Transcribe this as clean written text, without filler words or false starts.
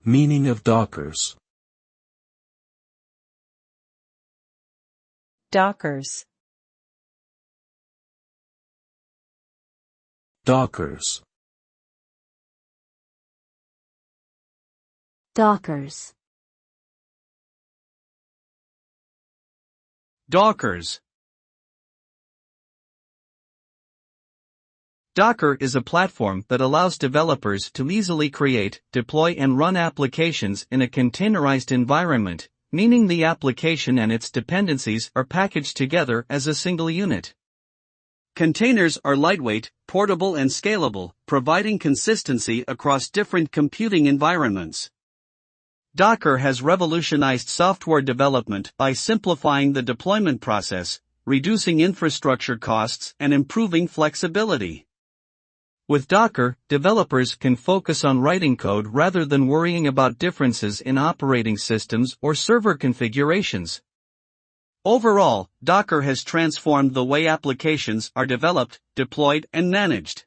Meaning of Dockers. Dockers. Dockers. Dockers. Dockers. Docker is a platform that allows developers to easily create, deploy and run applications in a containerized environment, meaning the application and its dependencies are packaged together as a single unit. Containers are lightweight, portable and scalable, providing consistency across different computing environments. Docker has revolutionized software development by simplifying the deployment process, reducing infrastructure costs and improving flexibility. With Docker, developers can focus on writing code rather than worrying about differences in operating systems or server configurations. Overall, Docker has transformed the way applications are developed, deployed, and managed.